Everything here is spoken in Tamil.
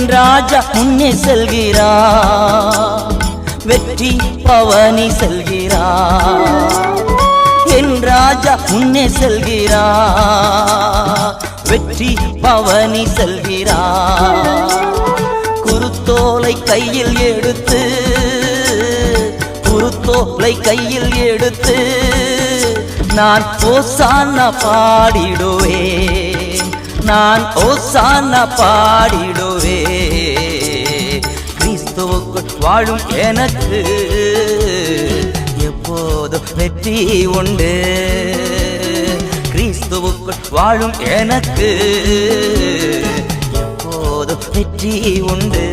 ராஜா முன்னே செல்கிறார், வெற்றி பவனி செல்கிறார். என் ராஜா முன்னே செல்கிறார், வெற்றி பவனி செல்கிறார். குருத்தோலை கையில் எடுத்து, குருத்தோலை கையில் எடுத்து நான் ஓசானா பாடிடுவேன், நான் ஓசானா பாடிடுவேன். கிறிஸ்துவுக்குள் வாழும் எனக்கு எப்போதும் வெற்றி உண்டு, கிறிஸ்துவுக்குள் வாழும் எனக்கு எப்போதும் வெற்றி உண்டு.